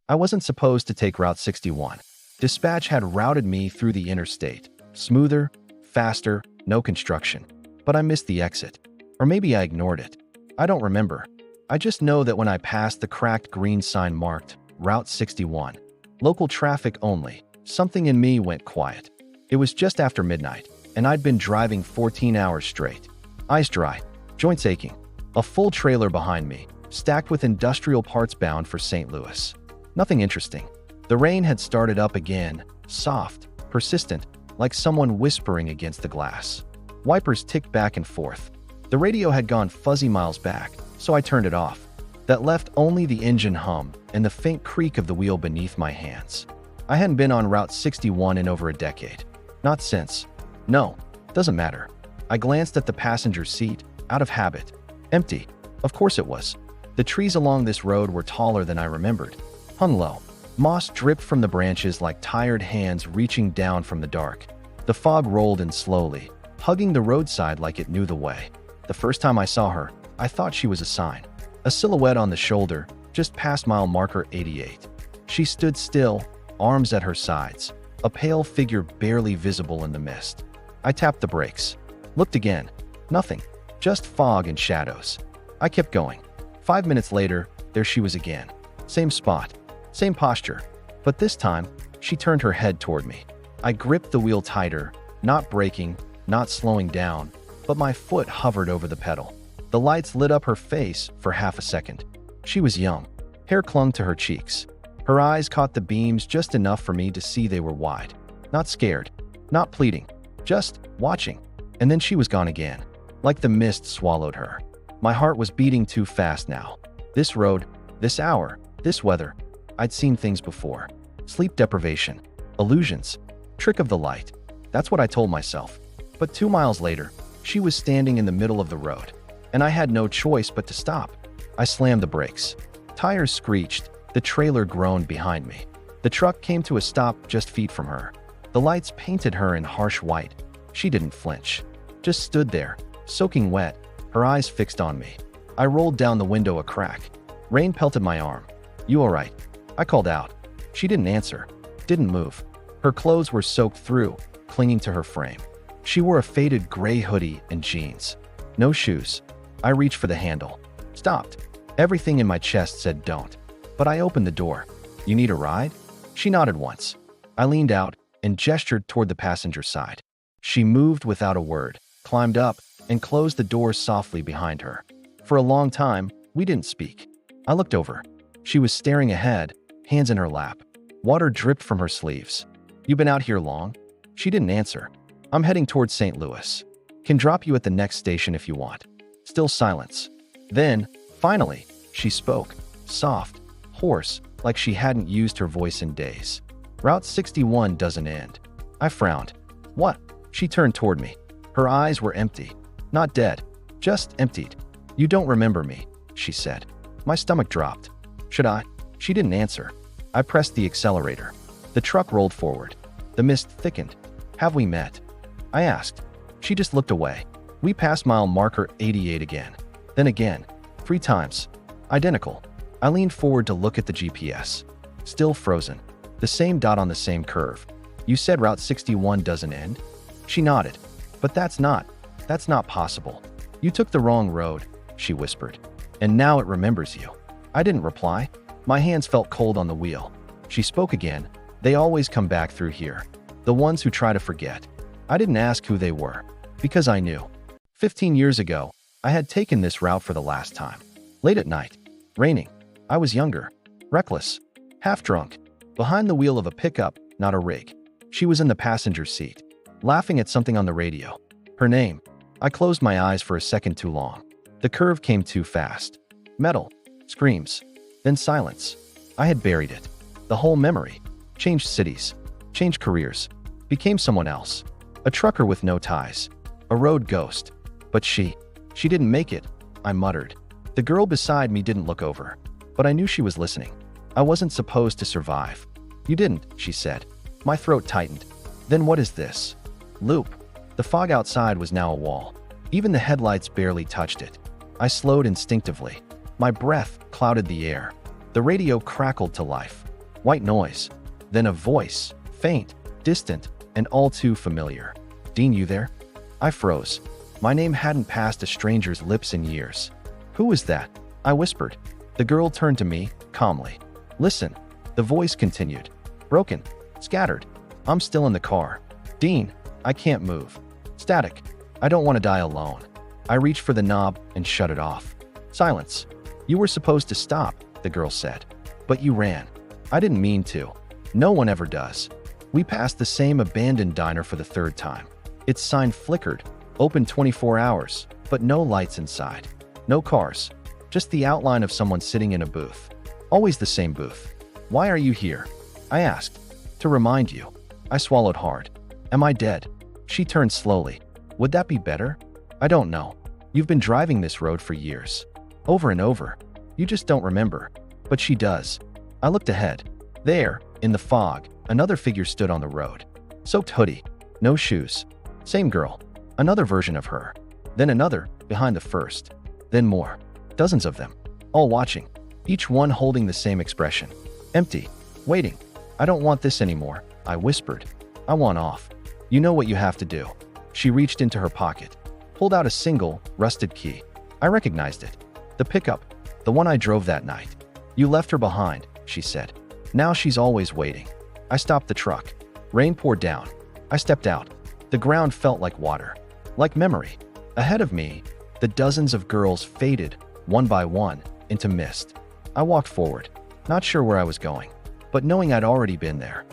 I wasn't supposed to take Route 61. Dispatch had routed me through the interstate. Smoother, faster, no construction. But I missed the exit. Or maybe I ignored it. I don't remember. I just know that when I passed the cracked green sign marked Route 61, local traffic only, something in me went quiet. It was just after midnight, and I'd been driving 14 hours straight. Eyes dry, joints aching. A full trailer behind me, stacked with industrial parts bound for St. Louis. Nothing interesting. The rain had started up again, soft, persistent, like someone whispering against the glass. Wipers ticked back and forth. The radio had gone fuzzy miles back, so I turned it off. That left only the engine hum and the faint creak of the wheel beneath my hands. I hadn't been on Route 61 in over a decade. Not since. No, doesn't matter. I glanced at the passenger seat, out of habit. Empty. Of course it was. The trees along this road were taller than I remembered. Hung low. Moss dripped from the branches like tired hands reaching down from the dark. The fog rolled in slowly, hugging the roadside like it knew the way. The first time I saw her, I thought she was a sign. A silhouette on the shoulder, just past mile marker 88. She stood still, arms at her sides, a pale figure barely visible in the mist. I tapped the brakes. Looked again. Nothing. Just fog and shadows. I kept going. 5 minutes later, there she was again. Same spot. Same posture. But this time, she turned her head toward me. I gripped the wheel tighter, not braking, not slowing down, but my foot hovered over the pedal. The lights lit up her face for half a second. She was young. Hair clung to her cheeks. Her eyes caught the beams just enough for me to see they were wide. Not scared. Not pleading. Just watching. And then she was gone again. Like the mist swallowed her. My heart was beating too fast now. This road, this hour, this weather. I'd seen things before. Sleep deprivation. Illusions. Trick of the light. That's what I told myself. But 2 miles later, she was standing in the middle of the road. And I had no choice but to stop. I slammed the brakes. Tires screeched. The trailer groaned behind me. The truck came to a stop just feet from her. The lights painted her in harsh white. She didn't flinch. Just stood there, soaking wet, her eyes fixed on me. I rolled down the window a crack. Rain pelted my arm. "You all right?" I called out. She didn't answer. Didn't move. Her clothes were soaked through, clinging to her frame. She wore a faded gray hoodie and jeans. No shoes. I reached for the handle. Stopped. Everything in my chest said don't. But I opened the door. "You need a ride?" She nodded once. I leaned out and gestured toward the passenger side. She moved without a word, climbed up, and closed the door softly behind her. For a long time, we didn't speak. I looked over. She was staring ahead, hands in her lap. Water dripped from her sleeves. "You been out here long?" She didn't answer. "I'm heading towards St. Louis. Can drop you at the next station if you want." Still silence. Then, finally, she spoke. Soft, hoarse, like she hadn't used her voice in days. "Route 61 doesn't end." I frowned. "What?" She turned toward me. Her eyes were empty. Not dead, just emptied. "You don't remember me," she said. My stomach dropped. "Should I?" She didn't answer. I pressed the accelerator. The truck rolled forward. The mist thickened. "Have we met?" I asked. She just looked away. We passed mile marker 88 again. Then again. 3 times. Identical. I leaned forward to look at the GPS. Still frozen. The same dot on the same curve. "You said Route 61 doesn't end?" She nodded. "But that's not possible. You took the wrong road," she whispered. "And now it remembers you." I didn't reply. My hands felt cold on the wheel. She spoke again. "They always come back through here. The ones who try to forget." I didn't ask who they were, because I knew. 15 years ago, I had taken this route for the last time. Late at night. Raining. I was younger. Reckless. Half drunk. Behind the wheel of a pickup, not a rig. She was in the passenger seat, laughing at something on the radio. Her name. I closed my eyes for a second too long. The curve came too fast. Metal. Screams. Then silence. I had buried it. The whole memory. Changed cities. Changed careers. Became someone else. A trucker with no ties. A road ghost. But she didn't make it, I muttered. The girl beside me didn't look over. But I knew she was listening. I wasn't supposed to survive. "You didn't," she said. My throat tightened. "Then what is this?" Loop. The fog outside was now a wall. Even the headlights barely touched it. I slowed instinctively. My breath clouded the air. The radio crackled to life. White noise. Then a voice, faint, distant, and all too familiar. "Dean, you there?" I froze. My name hadn't passed a stranger's lips in years. "Who was that?" I whispered. The girl turned to me, calmly. "Listen," the voice continued. "Broken. Scattered. I'm still in the car. Dean, I can't move. Static. I don't want to die alone." I reached for the knob and shut it off. Silence. "You were supposed to stop," the girl said. "But you ran." I didn't mean to. No one ever does. We passed the same abandoned diner for the third time. Its sign flickered, open 24 hours, but no lights inside. No cars. Just the outline of someone sitting in a booth. Always the same booth. "Why are you here?" I asked. "To remind you." I swallowed hard. "Am I dead?" She turned slowly. "Would that be better?" "I don't know. You've been driving this road for years. Over and over. You just don't remember." But she does. I looked ahead. There, in the fog, another figure stood on the road. Soaked hoodie. No shoes. Same girl. Another version of her. Then another, behind the first. Then more. Dozens of them. All watching. Each one holding the same expression. Empty. Waiting. "I don't want this anymore," I whispered. "I want off. You know what you have to do." She reached into her pocket. Pulled out a single, rusted key. I recognized it. The pickup. The one I drove that night. "You left her behind," she said. "Now she's always waiting." I stopped the truck. Rain poured down. I stepped out. The ground felt like water. Like memory. Ahead of me, the dozens of girls faded, one by one, into mist. I walked forward, not sure where I was going, but knowing I'd already been there.